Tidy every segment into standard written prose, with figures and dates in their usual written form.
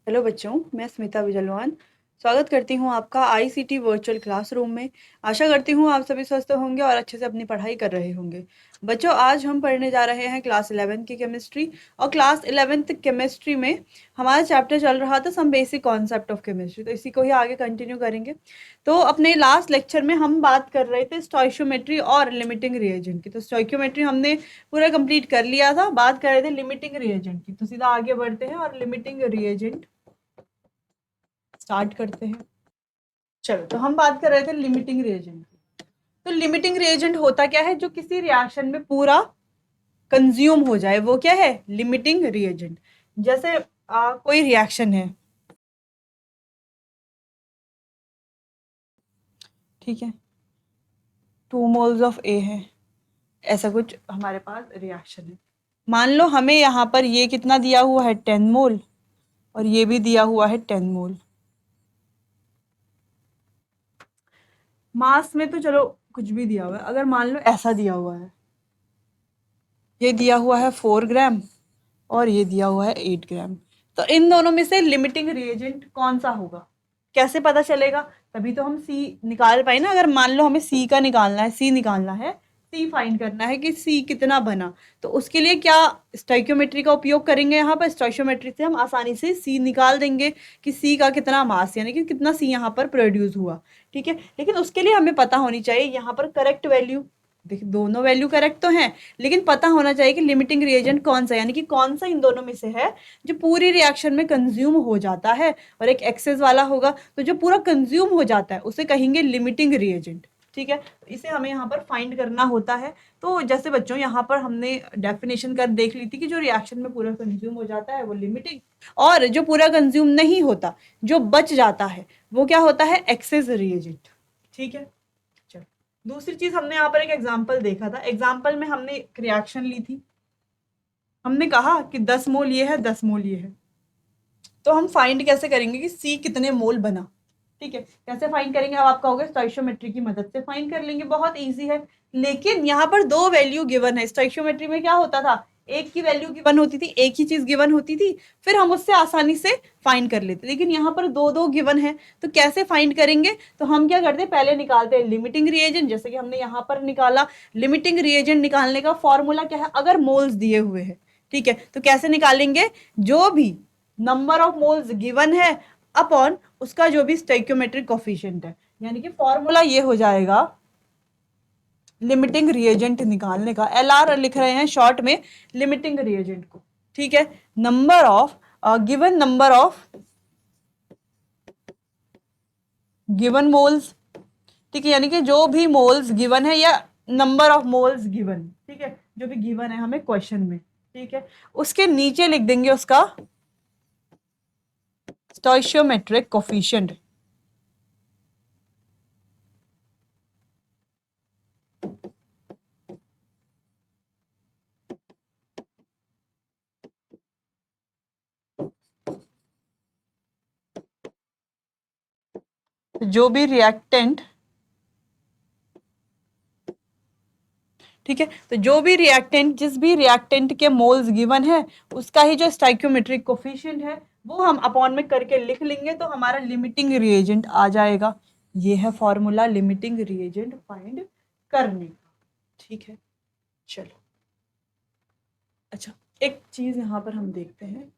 Hello बच्चों, मैं स्मिता बिजलवान स्वागत करती हूँ आपका आईसीटी वर्चुअल क्लासरूम में। आशा करती हूँ आप सभी स्वस्थ होंगे और अच्छे से अपनी पढ़ाई कर रहे होंगे। बच्चों, आज हम पढ़ने जा रहे हैं क्लास 11 की केमिस्ट्री। और क्लास 11th केमिस्ट्री में हमारा चैप्टर चल रहा था some basic concept of chemistry, तो इसी को ही आगे कंटिन्यू करेंगे। तो अपने लास्ट लेक्चर में हम बात कर रहे थे स्टोइशियोमेट्री और लिमिटिंग रिएजेंट की। तो स्टोइशियोमेट्री हमने पूरा कंप्लीट कर लिया था, बात कर रहे थे लिमिटिंग रिएजेंट की। तो सीधा आगे बढ़ते हैं और लिमिटिंग रिएजेंट स्टार्ट करते हैं। चलो, तो हम बात कर रहे थे लिमिटिंग रिएजेंट की। तो लिमिटिंग रिएजेंट होता क्या है? जो किसी रिएक्शन में पूरा कंज्यूम हो जाए, वो क्या है? Limiting reagent. जैसे कोई रिएक्शन है, ठीक है, 2 मोल्स ऑफ ए है, ऐसा कुछ हमारे पास रिएक्शन है। मान लो हमें यहाँ पर ये कितना दिया हुआ है, 10 मोल, और ये भी दिया हुआ है 10 मोल। मास में तो चलो कुछ भी दिया हुआ है, अगर मान लो ऐसा दिया हुआ है, ये दिया हुआ है 4 ग्राम और ये दिया हुआ है 8 ग्राम, तो इन दोनों में से लिमिटिंग रिएजेंट कौन सा होगा? कैसे पता चलेगा? तभी तो हम सी निकाल पाए ना। अगर मान लो हमें सी का निकालना है, सी निकालना है, सी फाइंड करना है कि सी कितना बना, तो उसके लिए क्या स्टोइकियोमेट्री का उपयोग करेंगे? यहाँ पर स्टोइकियोमेट्री से हम आसानी से सी निकाल देंगे कि सी का कितना मास, यानी कि कितना सी यहाँ पर प्रोड्यूस हुआ। ठीक है, लेकिन उसके लिए हमें पता होनी चाहिए यहाँ पर करेक्ट वैल्यू। देखिए, दोनों वैल्यू करेक्ट तो हैं, लेकिन पता होना चाहिए कि लिमिटिंग रिएजेंट कौन सा, यानी कि कौन सा इन दोनों में से है जो पूरी रिएक्शन में कंज्यूम हो जाता है। और एक एक्सेस वाला होगा, तो जो पूरा कंज्यूम हो जाता है उसे कहेंगे लिमिटिंग रिएजेंट। ठीक है, तो इसे हमें यहाँ पर फाइंड करना होता है। तो जैसे बच्चों यहाँ पर हमने डेफिनेशन कर देख ली थी कि जो रिएक्शन में पूरा कंज्यूम हो जाता है वो लिमिटिंग, और जो पूरा कंज्यूम नहीं होता, जो बच जाता है, वो क्या होता है? Access reagent. ठीक है, चलो, दूसरी चीज हमने यहाँ पर एक एग्जाम्पल देखा था। एग्जाम्पल में हमने एक रिएक्शन ली थी, हमने कहा कि 10 मोल ये है, 10 मोल ये है। तो हम फाइंड कैसे करेंगे कि सी कितने मोल बना? ठीक है, कैसे फाइंड करेंगे? अब आप कहोगे स्टोइशियोमेट्री की मदद से फाइंड कर लेंगे, बहुत इजी है। लेकिन यहाँ पर दो वैल्यू गिवन है। स्टोइशियोमेट्री में क्या होता था? एक की वैल्यू गिवन होती थी, एक ही चीज गिवन होती थी, फिर हम उससे आसानी से फाइंड कर लेते। लेकिन यहाँ पर दो दो गिवन है, तो कैसे फाइंड करेंगे? तो हम क्या करते हैं, पहले निकालते हैं लिमिटिंग रिएजेंट, जैसे कि हमने यहाँ पर निकाला। लिमिटिंग रिएजेंट निकालने का फॉर्मूला क्या है? अगर मोल्स दिए हुए हैं, ठीक है, तो कैसे निकालेंगे? जो भी नंबर ऑफ मोल्स गिवन है अपॉन उसका जो भी स्टोइकियोमेट्रिक कोफिशिएंट है, यानी कि फॉर्मूला ये हो जाएगा लिमिटिंग रिएजेंट निकालने का। एलआर लिख रहे हैं शॉर्ट में लिमिटिंग रिएजेंट को। ठीक है, number of given number of given moles. ठीक है, यानी कि जो भी मोल्स गिवन है या नंबर ऑफ मोल्स गिवन, ठीक है, जो भी गिवन है हमें क्वेश्चन में, ठीक है, उसके नीचे लिख देंगे उसका स्टोइशियोमेट्रिक कोफिशिएंट। जो भी रिएक्टेंट, ठीक है, तो जो भी रिएक्टेंट, जिस भी रिएक्टेंट के मोल्स गिवन है, उसका ही जो स्टोइकियोमेट्रिक कोफिशिएंट है वो हम अपॉन में करके लिख लेंगे, तो हमारा लिमिटिंग रिएजेंट आ जाएगा। ये है फॉर्मूला लिमिटिंग रिएजेंट फाइंड करने का। ठीक है, चलो, अच्छा, एक चीज यहां पर हम देखते हैं।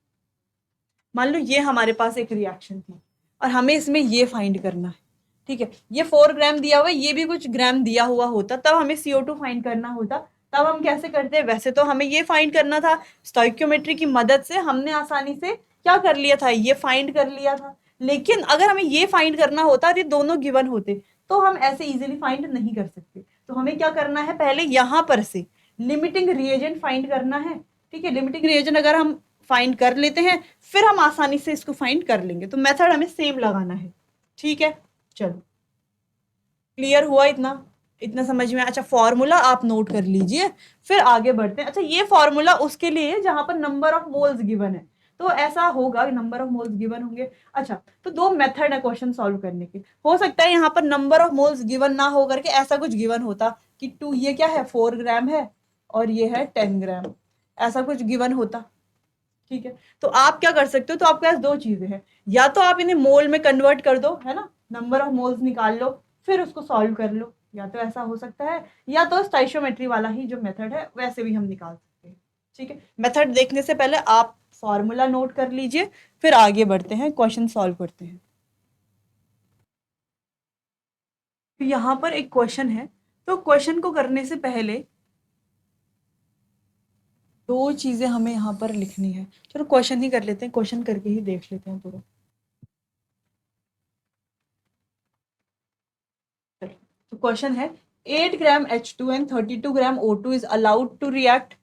मान लो ये हमारे पास एक रिएक्शन थी और हमें इसमें ये फाइंड करना है। ठीक है, ये 4 ग्राम दिया हुआ है, ये भी कुछ ग्राम दिया हुआ होता, तब हमें CO2 फाइंड करना होता। तब हम कैसे करते हैं? वैसे तो हमें ये फाइंड करना था, स्टोइकियोमेट्री की मदद से हमने आसानी से क्या कर लिया था, ये फाइंड कर लिया था। लेकिन अगर हमें ये फाइंड करना होता और ये दोनों गिवन होते, तो हम ऐसे इजीली फाइंड नहीं कर सकते। तो हमें क्या करना है, पहले यहां पर से लिमिटिंग रिएजेंट फाइंड करना है। ठीक है, लिमिटिंग रिएजेंट अगर हम फाइंड कर लेते हैं, फिर हम आसानी से इसको फाइंड कर लेंगे। तो मेथड हमें सेम लगाना है। ठीक है, चलो, क्लियर हुआ इतना? इतना समझ में? अच्छा, फॉर्मूला आप नोट कर लीजिए, फिर आगे बढ़ते हैं। अच्छा, ये फॉर्मूला उसके लिए है जहां पर नंबर ऑफ मोल्स गिवन है, तो ऐसा होगा, नंबर ऑफ मोल्स गिवन होंगे। अच्छा, तो दो मेथड है क्वेश्चन सॉल्व करने के। हो सकता है यहाँ पर नंबर ऑफ मोल्स गिवन ना हो करके ऐसा कुछ गिवन होता कि टू, ये क्या है, 4 ग्राम है और ये है 10 ग्राम, ऐसा कुछ गिवन होता। ठीक है, तो आप क्या कर सकते हो, तो आपके पास दो चीजें हैं, या तो आप इन्हें मोल में कन्वर्ट कर दो, है ना, नंबर ऑफ मोल्स निकाल लो, फिर उसको सॉल्व कर लो, या तो ऐसा हो सकता है, या तो स्टोइचियोमेट्री वाला ही जो मेथड है वैसे भी हम निकाल सकते हैं। ठीक है, मेथड देखने से पहले आप फॉर्मूला नोट कर लीजिए, फिर आगे बढ़ते हैं, क्वेश्चन सॉल्व करते हैं। तो यहाँ पर एक क्वेश्चन है, तो क्वेश्चन को करने से पहले दो चीजें हमें यहाँ पर लिखनी है। चलो क्वेश्चन ही कर लेते हैं, क्वेश्चन करके ही देख लेते हैं पूरा। तो क्वेश्चन है 8 ग्राम H2 and 32 gram O2 is allowed to react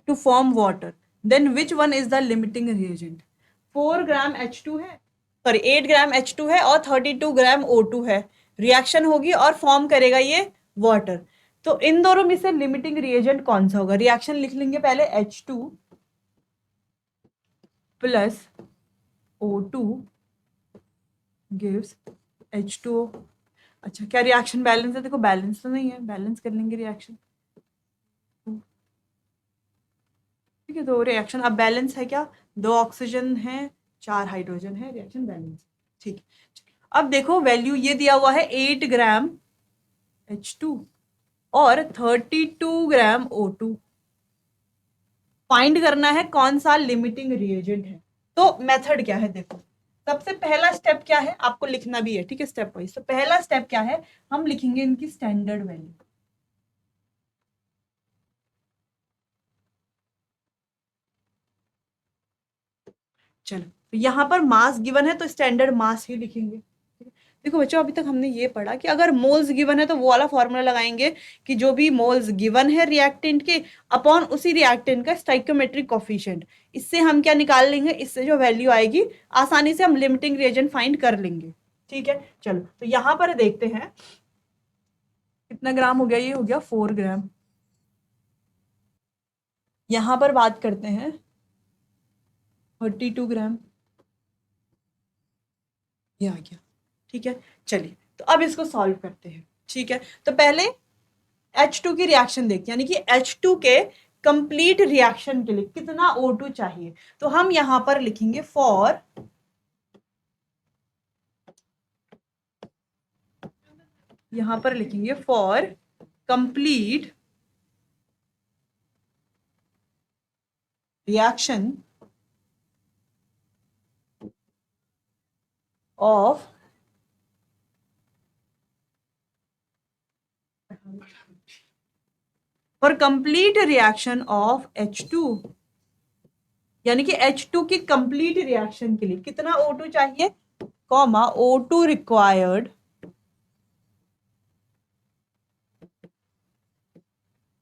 to form water, then which one is the limiting reagent? 4 gram H2 है, सॉरी 8 ग्राम H2 है और 32 ग्राम O2 है, रिएक्शन होगी और फॉर्म करेगा ये वाटर। तो इन दोनों में से लिमिटिंग रिएजेंट कौन सा होगा? रिएक्शन लिख लेंगे पहले, H2 plus O2 gives H2O। अच्छा, क्या रिएक्शन बैलेंस है? देखो बैलेंस तो नहीं है, बैलेंस कर लेंगे रिएक्शन। ठीक है, तो रिएक्शन अब बैलेंस है क्या? 2 ऑक्सीजन है, 4 हाइड्रोजन है, रिएक्शन बैलेंस। ठीक है, अब देखो वैल्यू ये दिया हुआ है 8 ग्राम H2 और 32 ग्राम O2। फाइंड करना है कौन सा लिमिटिंग रिएजेंट है। तो मेथड क्या है? देखो सबसे पहला स्टेप क्या है, आपको लिखना भी है, ठीक है, स्टेप वाइज। तो पहला स्टेप क्या है, हम लिखेंगे इनकी स्टैंडर्ड वैल्यू। चलो, तो यहाँ पर मास गिवन है तो स्टैंडर्ड मास ही लिखेंगे। देखो बच्चों, अभी तक हमने ये पढ़ा कि अगर मोल्स गिवन है तो वो वाला फॉर्मूला लगाएंगे कि जो भी मोल्स गिवन है रिएक्टेंट के अपॉन उसी रिएक्टेंट का स्टोइकियोमेट्रिक कोफिशिएंट, इससे हम क्या निकाल लेंगे, इससे जो वैल्यू आएगी आसानी से हम लिमिटिंग रिएजेंट फाइंड कर लेंगे। ठीक है, चलो तो यहाँ पर देखते हैं कितना ग्राम हो गया, ये हो गया 4 ग्राम। यहाँ पर बात करते हैं 32 ग्राम, ये आ गया। ठीक है, चलिए तो अब इसको सॉल्व करते हैं। ठीक है, तो पहले H2 की रिएक्शन देखते हैं, यानी कि H2 के कंप्लीट रिएक्शन के लिए कितना O2 चाहिए। तो हम यहां पर लिखेंगे for complete reaction of H2, यानी कि H2 की कंप्लीट रिएक्शन के लिए कितना O2 चाहिए, कॉमा O2 रिक्वायर्ड,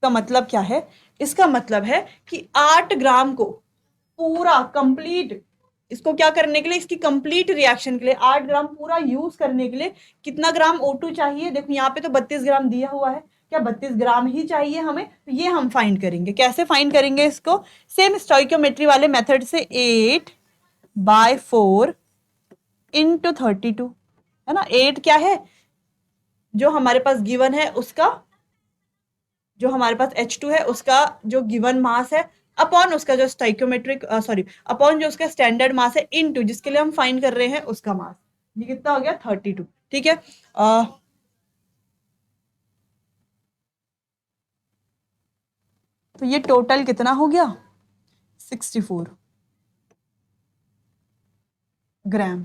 का मतलब क्या है? इसका मतलब है कि 8 ग्राम को पूरा कंप्लीट, इसको क्या करने के लिए, इसकी कंप्लीट रिएक्शन के लिए 8 ग्राम पूरा यूज करने के लिए कितना ग्राम O2 चाहिए। देखो यहाँ पे तो 32 ग्राम दिया हुआ है, क्या 32 ग्राम ही चाहिए हमें? तो ये हम फाइंड करेंगे। कैसे फाइंड करेंगे इसको? सेम स्टोइकियोमेट्री वाले मेथड से 8/4 इंटू 32, है ना। 8 क्या है, जो हमारे पास गिवन है उसका, जो हमारे पास H2 है उसका जो गिवन मास है, अपॉन उसका जो स्टोइकियोमेट्रिक सॉरी अपॉन जो उसका स्टैंडर्ड मास है, इनटू जिसके लिए हम फाइंड कर रहे हैं उसका मास। ये कितना हो गया? 32। ठीक है, तो ये टोटल कितना हो गया? 64 ग्राम।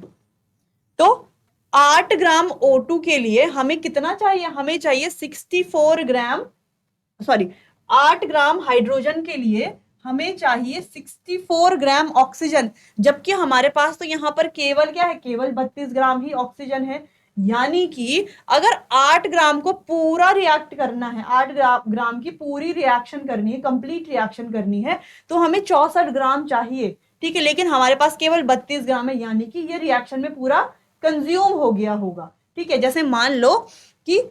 तो 8 ग्राम O2 के लिए हमें कितना चाहिए? हमें चाहिए 64 ग्राम, सॉरी 8 ग्राम हाइड्रोजन के लिए हमें चाहिए 64 ग्राम ऑक्सीजन, जबकि हमारे पास तो यहाँ पर केवल क्या है, केवल 32 ग्राम ही ऑक्सीजन है। यानी कि अगर 8 ग्राम को पूरा रिएक्ट करना है, 8 ग्राम की पूरी रिएक्शन करनी है, कंप्लीट रिएक्शन करनी है, तो हमें 64 ग्राम चाहिए। ठीक है, लेकिन हमारे पास केवल 32 ग्राम है, यानी कि ये रिएक्शन में पूरा कंज्यूम हो गया होगा। ठीक है, जैसे मान लो कि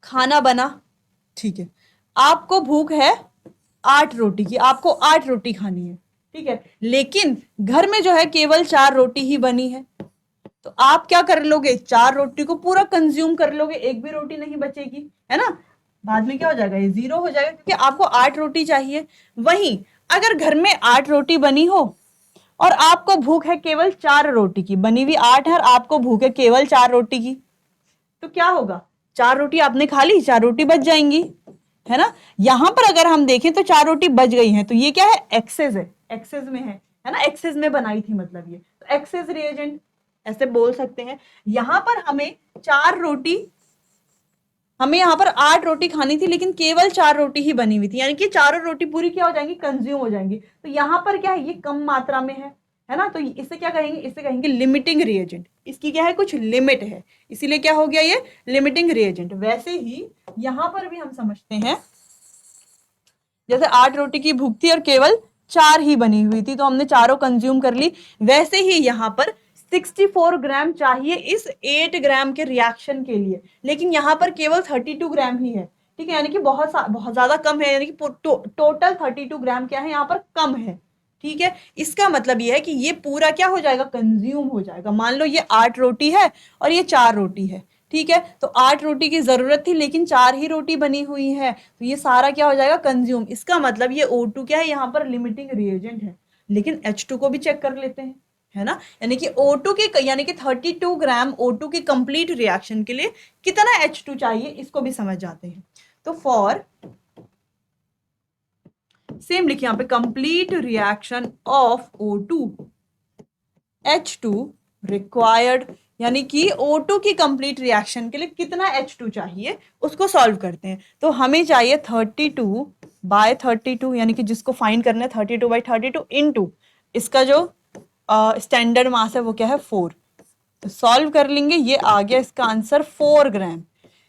खाना बना, ठीक है, आपको भूख है 8 रोटी की, आपको 8 रोटी खानी है, ठीक है, लेकिन घर में जो है केवल 4 रोटी ही बनी है। तो आप क्या कर लोगे, 4 रोटी को पूरा कंज्यूम कर लोगे, एक भी रोटी नहीं बचेगी, है ना। बाद में क्या हो जाएगा, ये 0 हो जाएगा, क्योंकि आपको 8 रोटी चाहिए। वहीं अगर घर में 8 रोटी बनी हो और आपको भूख है केवल 4 रोटी की, बनी हुई 8 है और आपको भूख है केवल 4 रोटी की, तो क्या होगा? 4 रोटी आपने खा ली, 4 रोटी बच जाएंगी, है ना। यहां पर अगर हम देखें तो 4 रोटी बच गई हैं, तो ये क्या है? एक्सेस है, एक्सेस में है ना, एक्सेस में बनाई थी मतलब ये, तो एक्सेस रिएजेंट ऐसे बोल सकते हैं। यहां पर हमें 4 रोटी, हमें यहाँ पर 8 रोटी खानी थी लेकिन केवल 4 रोटी ही बनी हुई थी, यानी कि चारों रोटी पूरी क्या हो जाएंगी? कंज्यूम हो जाएंगी। तो यहाँ पर क्या है? ये कम मात्रा में है ना, तो इसे क्या कहेंगे? इसे कहेंगे लिमिटिंग रिएजेंट। इसकी क्या है? कुछ लिमिट है, इसीलिए क्या हो गया? ये लिमिटिंग रिएजेंट। वैसे ही यहां पर भी हम समझते हैं, जैसे 8 रोटी की भूख थी और केवल 4 ही बनी हुई थी, तो हमने चारों कंज्यूम कर ली। वैसे ही यहाँ पर 64 ग्राम चाहिए इस 8 ग्राम के रिएक्शन के लिए, लेकिन यहाँ पर केवल 32 ग्राम ही है, ठीक है, यानी कि बहुत ज्यादा कम है, यानी कि टोटल 32 ग्राम क्या है? यहाँ पर कम है, ठीक है। इसका मतलब ये है कि ये पूरा क्या हो जाएगा? कंज्यूम हो जाएगा। मान लो ये 8 रोटी है और ये 4 रोटी है, ठीक है, तो 8 रोटी की जरूरत थी लेकिन 4 ही रोटी बनी हुई है, तो ये सारा क्या हो जाएगा? कंज्यूम। इसका मतलब ये O2 क्या है? यहाँ पर लिमिटिंग रिएजेंट है। लेकिन H2 को भी चेक कर लेते हैं, है ना, यानी कि O2 के, यानी कि 32 ग्राम O2 के कंप्लीट रिएक्शन के लिए कितना H2 चाहिए, इसको भी समझ जाते हैं। तो फॉर सेम लिखिए यहाँ पे, complete reaction of O2 H2 required, यानी कि O2 की कंप्लीट रिएक्शन के लिए कितना H2 चाहिए, उसको सॉल्व करते हैं। तो हमें चाहिए 32/32, यानी कि जिसको फाइंड करना है 32/32 इनटू इसका जो स्टैंडर्ड मास है वो क्या है? 4। तो सॉल्व कर लेंगे, ये आ गया इसका आंसर 4 ग्राम,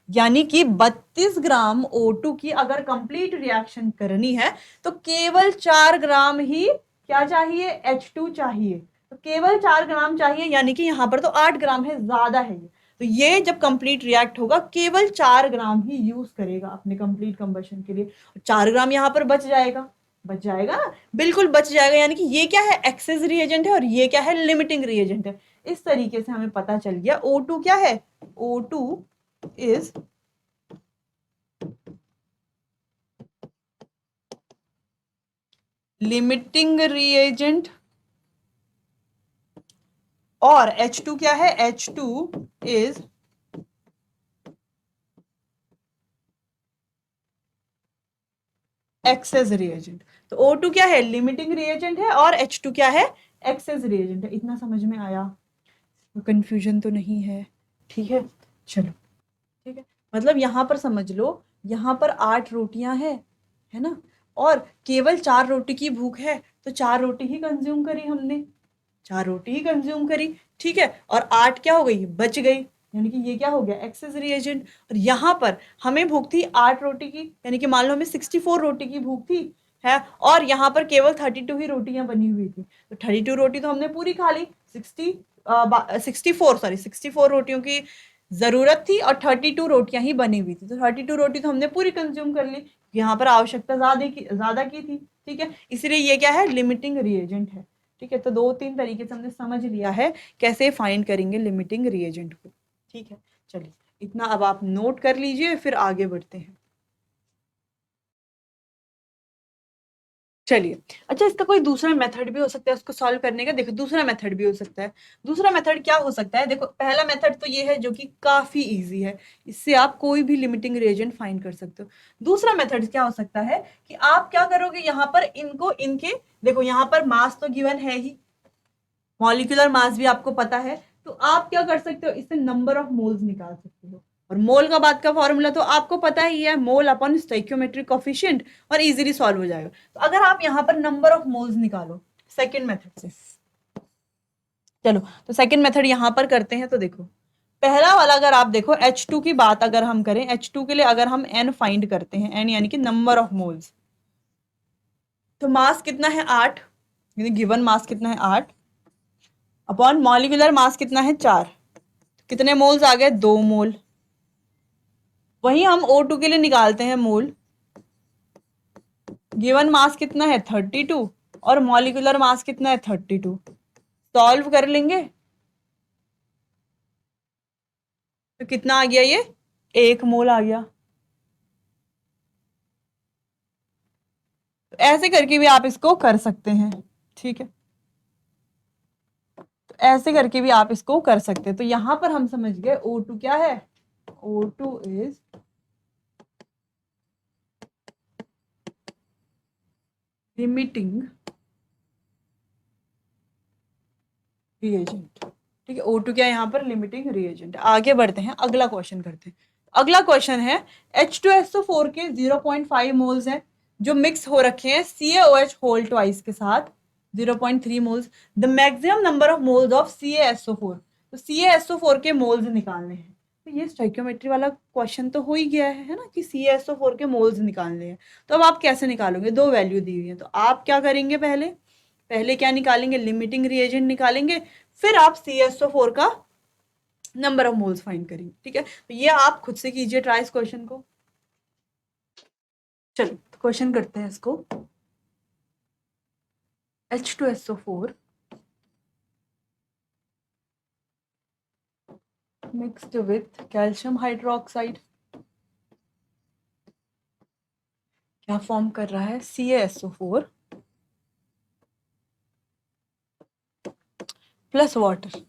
यानी कि 32 ग्राम O2 की अगर कंप्लीट रिएक्शन करनी है तो केवल 4 ग्राम ही क्या चाहिए? H2 चाहिए। तो केवल 4 ग्राम चाहिए, यानी कि यहां पर तो 8 ग्राम है, ज्यादा है ये। तो ये जब कंप्लीट रिएक्ट होगा केवल 4 ग्राम ही यूज करेगा अपने कंप्लीट कंबशन के लिए, 4 ग्राम यहां पर बच जाएगा, बच जाएगा ना, बिल्कुल बच जाएगा। यानी कि ये क्या है? एक्सेस रिएजेंट है और ये क्या है? लिमिटिंग रिएजेंट है। इस तरीके से हमें पता चल गया O2 क्या है? O2 is limiting reagent और H2 क्या है? H2 is access reagent. तो O2 क्या है? लिमिटिंग रिएजेंट है और H2 क्या है? एक्सेस रिएजेंट है। इतना समझ में आया? कंफ्यूजन तो नहीं है? ठीक है, चलो, ठीक है, मतलब यहां पर समझ लो, यहां पर 8 रोटियां हैं, है ना, और केवल 4 रोटी की भूख है, तो 4 रोटी ही कंज्यूम करी हमने, 4 रोटी ही कंज्यूम करी, ठीक है, और 8 क्या हो गई? बच गई, यानी कि ये क्या हो गया? Access reagent. और यहाँ पर हमें भूख थी 8 रोटी की, यानी कि मान लो हमें 64 रोटी की भूख थी, है, और यहाँ पर केवल 32 ही रोटियां बनी हुई थी, तो 32 रोटी तो हमने पूरी खा ली। 64 रोटियों की जरूरत थी और 32 रोटियां ही बनी हुई थी, तो 32 रोटी तो हमने पूरी कंज्यूम कर ली। यहाँ पर आवश्यकता ज्यादा की थी, ठीक है, इसलिए ये क्या है? लिमिटिंग रिएजेंट है, ठीक है। तो 2-3 तरीके से हमने समझ लिया है कैसे फाइंड करेंगे लिमिटिंग रिएजेंट को, ठीक है। चलिए, इतना अब आप नोट कर लीजिए, फिर आगे बढ़ते हैं। चलिए, अच्छा, इसका कोई दूसरा मेथड भी हो सकता है उसको सॉल्व करने का। देखो, दूसरा मेथड भी हो सकता है। दूसरा मेथड क्या हो सकता है? देखो, पहला मेथड तो ये है जो कि काफी इजी है, इससे आप कोई भी लिमिटिंग रिएजेंट फाइंड कर सकते हो। दूसरा मेथड क्या हो सकता है कि आप क्या करोगे? यहाँ पर इनको इनके, देखो यहाँ पर मास तो गिवन है ही, मॉलिक्यूलर मास भी आपको पता है, तो आप क्या कर सकते हो? इससे नंबर ऑफ मोल्स निकाल सकते हो, और मोल का बात का फॉर्मूला तो आपको पता ही है, मोल अपॉन स्टोइकियोमेट्रिक कोफिशिएंट, और इजीली सॉल्व हो जाएगा। तो अगर आप यहाँ पर नंबर ऑफ मोल्स निकालो सेकेंड मेथड से, चलो, तो सेकेंड मेथड यहाँ पर करते हैं। तो देखो, पहला वाला अगर आप देखो, H2 की बात अगर हम करें, H2 के लिए अगर हम n फाइंड करते हैं, n यानी कि नंबर ऑफ मोल्स, तो मास कितना है? 8, यानी गिवन मास कितना है? 8, अपॉन मॉलिक्यूलर मास कितना है? 4, कितने मोल्स आ गए? 2 मोल। वही हम O2 के लिए निकालते हैं मोल, गिवन मास कितना है? 32, और मॉलिक्यूलर मास कितना है? 32। सॉल्व कर लेंगे तो कितना आ गया? ये 1 मोल आ गया। ऐसे करके भी आप इसको कर सकते हैं, ठीक है। तो ऐसे करके भी आप इसको कर सकते हैं। तो यहां पर हम समझ गए O2 क्या है, O2 इज लिमिटिंग रिएजेंट, ठीक है। O2 क्या है यहाँ पर, लिमिटिंग रिएजेंट। आगे बढ़ते हैं, अगला क्वेश्चन करते हैं। अगला क्वेश्चन है H2SO4 के 0.5 मोल्स हैं जो मिक्स हो रखे हैं CaOH होल ट्वाइस के साथ 0.3 moles. The maximum number of moles of CaSO4, तो CaSO4 के मोल्स निकालने हैं। तो ये स्टोइकियोमेट्री वाला क्वेश्चन तो हो ही गया है ना, कि CaSO4 के मोल्स निकालने हैं। तो अब आप कैसे निकालोगे, दो वैल्यू दी हुई है, तो आप क्या करेंगे, पहले पहले क्या निकालेंगे, लिमिटिंग रिएजेंट निकालेंगे, फिर आप CaSO4 का नंबर ऑफ मोल्स फाइंड करेंगे, ठीक है। तो ये आप खुद से कीजिए ट्राई इस क्वेश्चन को। चलो क्वेश्चन करते हैं इसको। H2SO4 mixed with calcium hydroxide क्या फॉर्म कर रहा है, CaSO4 प्लस वाटर।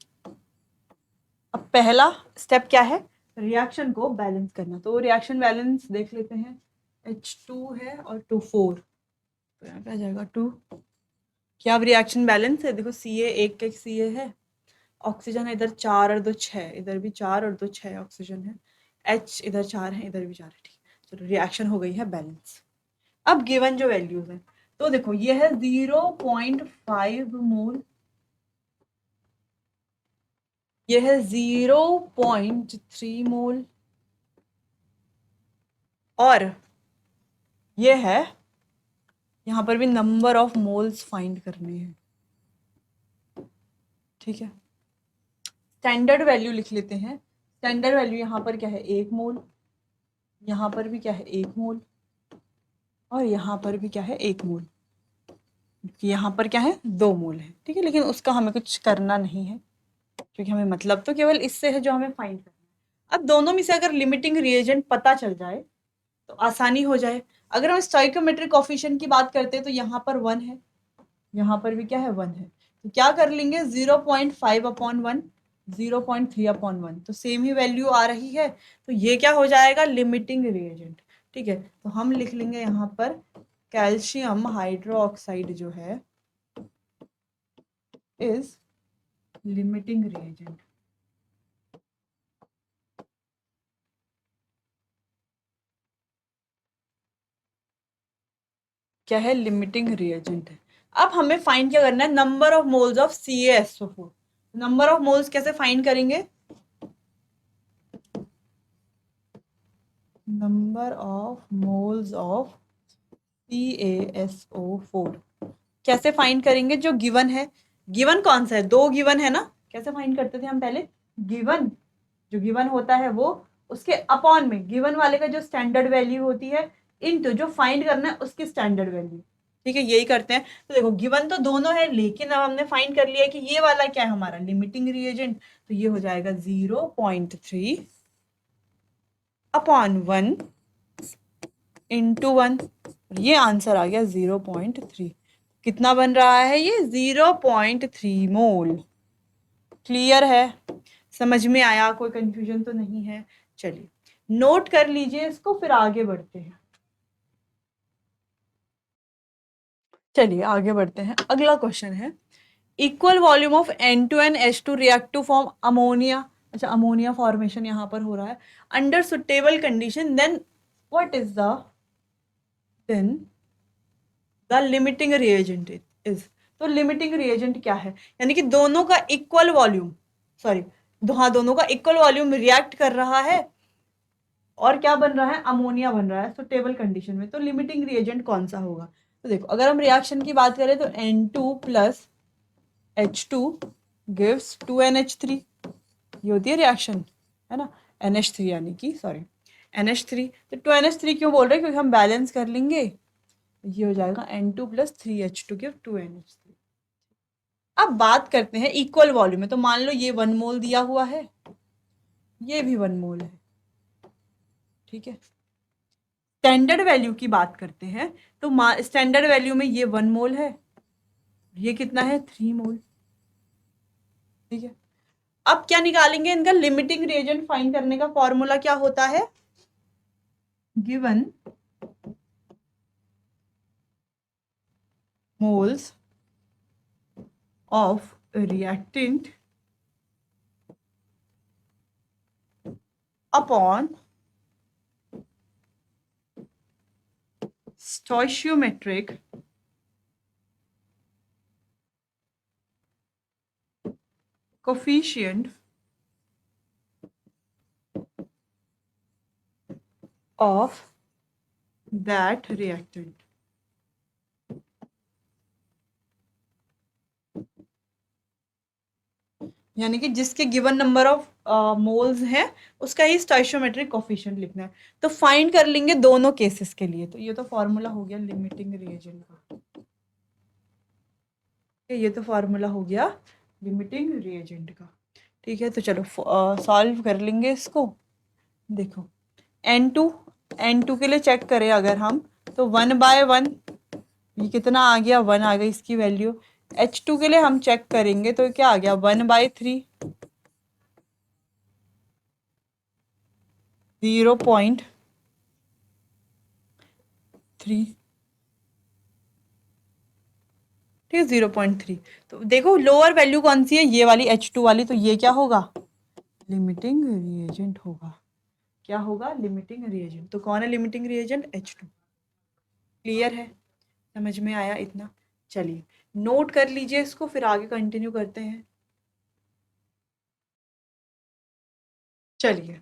अब पहला स्टेप क्या है, रिएक्शन को बैलेंस करना। तो रिएक्शन बैलेंस देख लेते हैं, H2 है और 2 4, तो यहाँ पे आ जाएगा 2। क्या अब रिएक्शन बैलेंस है, देखो Ca एक Ca है, ऑक्सीजन है इधर 4 और 2 6, इधर भी 4 और 2 6 ऑक्सीजन है, H इधर 4 है, इधर भी 4 है, ठीक। चलो रिएक्शन हो गई है बैलेंस। अब गिवन जो वैल्यूज है, तो देखो ये है 0.5 मोल, ये है 0.3 मोल, और ये है, यहां पर भी नंबर ऑफ मोल्स फाइंड करने हैं, ठीक है। स्टैंडर्ड वैल्यू लिख लेते हैं। स्टैंडर्ड वैल्यू यहाँ पर क्या है, 1 मोल, यहाँ पर भी क्या है 1 मोल, और यहाँ पर भी क्या है 1 मोल, यहाँ पर क्या है 2 मोल है, ठीक है। लेकिन उसका हमें कुछ करना नहीं है, क्योंकि हमें मतलब तो केवल इससे है जो हमें फाइंड करना है। अब दोनों में से अगर लिमिटिंग रिएजेंट पता चल जाए तो आसानी हो जाए। अगर हम स्टोइकियोमेट्रिक कोफिशिएंट की बात करते हैं तो यहाँ पर 1 है, यहाँ पर भी क्या है 1 है, तो क्या कर लेंगे 0.5/1, 0.3/1, तो सेम ही वैल्यू आ रही है, तो ये क्या हो जाएगा, लिमिटिंग रिएजेंट, ठीक है। तो हम लिख लेंगे यहाँ पर कैल्शियम हाइड्रोक्साइड जो है इज लिमिटिंग रिएजेंट। क्या है, लिमिटिंग रिएजेंट है। अब हमें फाइंड क्या करना है, number of moles of CaSO4। Number of moles कैसे फाइंड करेंगे, number of moles of CaSO4 कैसे फाइंड करेंगे, जो गिवन है, गिवन कौन सा है, 2 गिवन है ना। कैसे फाइंड करते थे हम पहले, गिवन, जो गिवन होता है वो उसके अपॉन में गिवन वाले का जो स्टैंडर्ड वैल्यू होती है इनटू जो फाइंड करना है उसकी स्टैंडर्ड वैल्यू, ठीक है, यही करते हैं। तो देखो गिवन तो दोनों है, लेकिन अब हमने फाइंड कर लिया है कि ये वाला क्या है हमारा लिमिटिंग रिएजेंट, तो ये हो जाएगा 0.3/1 इंटू 1, ये आंसर आ गया 0.3। कितना बन रहा है ये, 0.3 मोल। क्लियर है, समझ में आया, कोई कंफ्यूजन तो नहीं है। चलिए नोट कर लीजिए इसको, फिर आगे बढ़ते हैं। चलिए आगे बढ़ते हैं, अगला क्वेश्चन है equal volume of N2NH2 react to form ammonia. अच्छा अमोनिया फॉर्मेशन यहाँ पर हो रहा है under suitable condition, then what is the limiting reagent is. तो लिमिटिंग रिएजेंट क्या है, यानी कि दोनों का इक्वल वॉल्यूम, सॉरी हाँ दोनों का इक्वल वॉल्यूम रिएक्ट कर रहा है और क्या बन रहा है, अमोनिया बन रहा है सुटेबल कंडीशन में, तो लिमिटिंग रिएजेंट कौन सा होगा। तो देखो अगर हम रिएक्शन की बात करें तो N2 plus H2 gives 2NH3, ये होती है रिएक्शन, है ना, NH3 यानी कि सॉरी NH3, तो 2NH3 क्यों बोल रहे हैं, क्योंकि हम बैलेंस कर लेंगे, ये हो जाएगा N2 plus 3H2 give 2NH3। अब बात करते हैं इक्वल वॉल्यूम में, तो मान लो ये 1 मोल दिया हुआ है, ये भी 1 मोल है, ठीक है। स्टैंडर्ड वैल्यू की बात करते हैं तो स्टैंडर्ड वैल्यू में ये 1 मोल है, ये कितना है 3 मोल। ठीक है, अब क्या निकालेंगे, इनका लिमिटिंग रिएजेंट फाइंड करने का फॉर्मूला क्या होता है, given moles of reactant upon stoichiometric coefficient of that reactant। यानी कि जिसके गिवन नंबर ऑफ मोल्स हैं उसका ही स्टोइशियोमेट्रिक कोफिशिएंट लिखना है। तो फाइंड कर लेंगे दोनों केसेस के लिए। तो ये तो फॉर्मूला हो गया लिमिटिंग रिएजेंट का, ये तो फॉर्मूला हो गया लिमिटिंग रिएजेंट का। ठीक है, तो चलो सॉल्व कर लेंगे इसको। देखो N2 के लिए चेक करें अगर हम, तो 1/1 ये कितना आ गया, 1 आ गई इसकी वैल्यू। H2 के लिए हम चेक करेंगे तो क्या आ गया 1/3, 0.3। ठीक है 0.3। तो देखो लोअर वैल्यू कौन सी है, ये वाली H2 वाली, तो ये क्या होगा लिमिटिंग रिएजेंट होगा। क्या होगा लिमिटिंग रिएजेंट। तो कौन है लिमिटिंग रिएजेंट, H2। क्लियर है, समझ में आया इतना। चलिए नोट कर लीजिए इसको, फिर आगे कंटिन्यू करते हैं। चलिए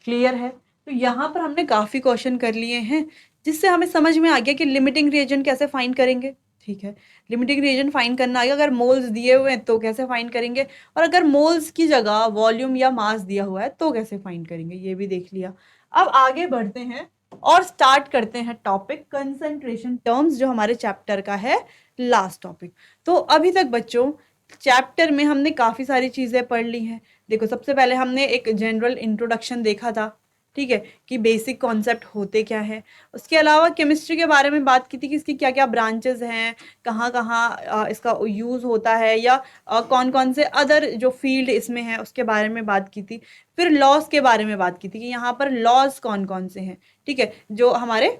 क्लियर है, तो यहाँ पर हमने काफ़ी क्वेश्चन कर लिए हैं जिससे हमें समझ में आ गया कि लिमिटिंग रिएजेंट कैसे फाइंड करेंगे। ठीक है, लिमिटिंग रिएजेंट फाइंड करना आ गया। अगर मोल्स दिए हुए हैं तो कैसे फाइंड करेंगे, और अगर मोल्स की जगह वॉल्यूम या मास दिया हुआ है तो कैसे फाइंड करेंगे, ये भी देख लिया। अब आगे बढ़ते हैं और स्टार्ट करते हैं टॉपिक कंसंट्रेशन टर्म्स, जो हमारे चैप्टर का है लास्ट टॉपिक। तो अभी तक बच्चों चैप्टर में हमने काफ़ी सारी चीज़ें पढ़ ली हैं। देखो सबसे पहले हमने एक जनरल इंट्रोडक्शन देखा था, ठीक है, कि बेसिक कॉन्सेप्ट होते क्या है। उसके अलावा केमिस्ट्री के बारे में बात की थी कि इसकी क्या क्या ब्रांचेस हैं, कहाँ कहाँ इसका यूज़ होता है, या कौन कौन से अदर जो फील्ड इसमें है उसके बारे में बात की थी। फिर लॉज के बारे में बात की थी कि यहाँ पर लॉज कौन कौन से हैं, ठीक है, जो हमारे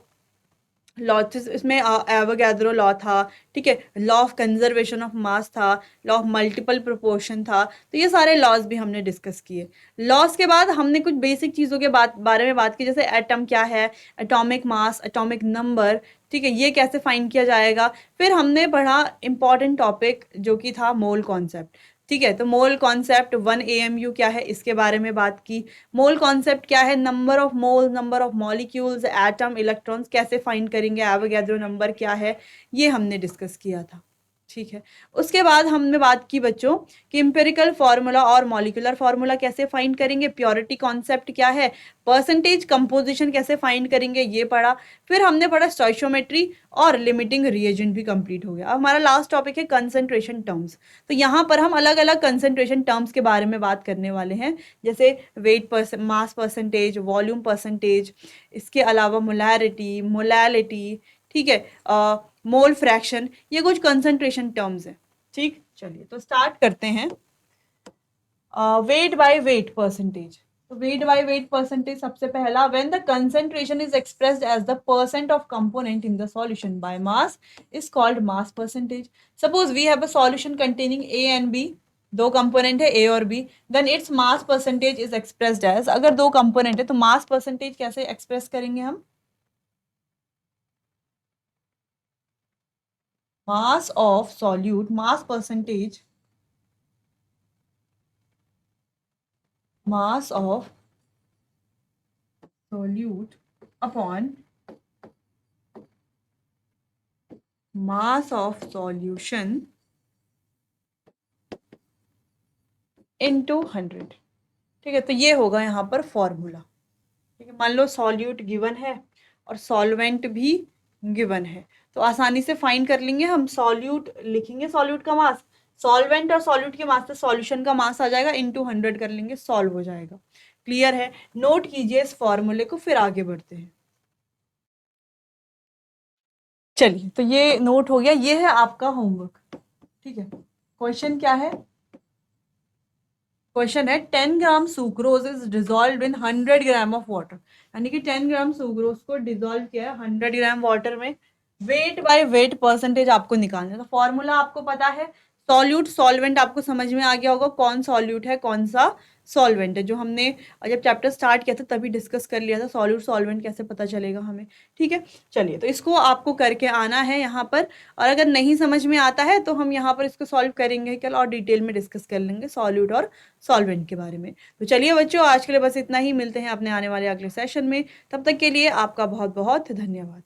लॉ, इसमें एवोगैड्रो लॉ था, ठीक है, law of conservation of mass था, लॉ ऑफ मल्टीपल प्रोपोर्शन था। तो ये सारे लॉज भी हमने डिस्कस किए। लॉज के बाद हमने कुछ बेसिक चीज़ों के बारे में बात की, जैसे एटम क्या है, एटॉमिक मास, एटॉमिक नंबर, ठीक है, ये कैसे फाइंड किया जाएगा। फिर हमने पढ़ा इंपॉर्टेंट टॉपिक जो कि था मोल कॉन्सेप्ट। ठीक है, तो मोल कॉन्सेप्ट 1 AMU क्या है इसके बारे में बात की। मोल कॉन्सेप्ट क्या है, number of mole, number of molecules, atom, electrons कैसे फाइंड करेंगे, एवोगैड्रो नंबर क्या है, ये हमने डिस्कस किया था। ठीक है, उसके बाद हमने बात की बच्चों कि एम्पिरिकल फार्मूला और मॉलिक्यूलर फार्मूला कैसे फाइंड करेंगे, प्योरिटी कॉन्सेप्ट क्या है, परसेंटेज कंपोजिशन कैसे फाइंड करेंगे, ये पढ़ा। फिर हमने पढ़ा स्टोइशियोमेट्री और लिमिटिंग रिएजेंट भी कंप्लीट हो गया। अब हमारा लास्ट टॉपिक है कंसंट्रेशन टर्म्स। तो यहाँ पर हम अलग अलग कंसंट्रेशन टर्म्स के बारे में बात करने वाले हैं, जैसे weight mass percentage, volume percentage, इसके अलावा मोलैरिटी, मोलैलिटी, ठीक है, मोल फ्रैक्शन, ये कुछ कंसंट्रेशन टर्म्स हैं। ठीक, चलिए तो स्टार्ट करते हैं। Weight by weight percentage. तो वेट बाय वेट परसेंटेज सबसे पहला, when the concentration is expressed as the percent of component in the solution by mass is called mass percentage. Suppose we have a solution containing A and B, दो component है A और B, then its mass percentage is expressed as, अगर दो component है तो mass percentage कैसे express करेंगे हम, mass of solute, mass percentage, mass of solute upon mass of solution into 100। ठीक है, तो ये होगा यहाँ पर फॉर्मूला। ठीक है, मान लो सॉल्यूट गिवन है और सॉल्वेंट भी गिवन है, तो आसानी से फाइंड कर लेंगे हम। सॉल्यूट लिखेंगे, सॉल्यूट का मास, सॉल्वेंट और सॉल्यूट के मास से सॉल्यूशन का मास आ जाएगा, इनटू 100 कर लेंगे, सॉल्व हो जाएगा। क्लियर है, नोट कीजिए इस फॉर्मूले को, फिर आगे बढ़ते हैं। चलिए, तो ये नोट हो गया, ये है आपका होमवर्क। ठीक है, क्वेश्चन क्या है? क्वेश्चन है 10 gram sucrose is dissolve in 100 gram of water. यानी कि 10 ग्राम सुक्रोज को डिजोल्व किया है 100 ग्राम वाटर में, वेट बाय वेट परसेंटेज आपको निकालना है। तो फॉर्मूला आपको पता है, सॉल्यूट सॉल्वेंट आपको समझ में आ गया होगा, कौन सॉल्यूट है कौन सा सॉल्वेंट है, जो हमने जब चैप्टर स्टार्ट किया था तभी डिस्कस कर लिया था, सॉल्यूट सॉल्वेंट कैसे पता चलेगा हमें। ठीक है, चलिए, तो इसको आपको करके आना है यहाँ पर, और अगर नहीं समझ में आता है तो हम यहाँ पर इसको सॉल्व करेंगे कल, और डिटेल में डिस्कस कर लेंगे सॉल्यूट और सॉल्वेंट के बारे में। तो चलिए बच्चों, आज के लिए बस इतना ही, मिलते हैं अपने आने वाले अगले सेशन में, तब तक के लिए आपका बहुत बहुत धन्यवाद।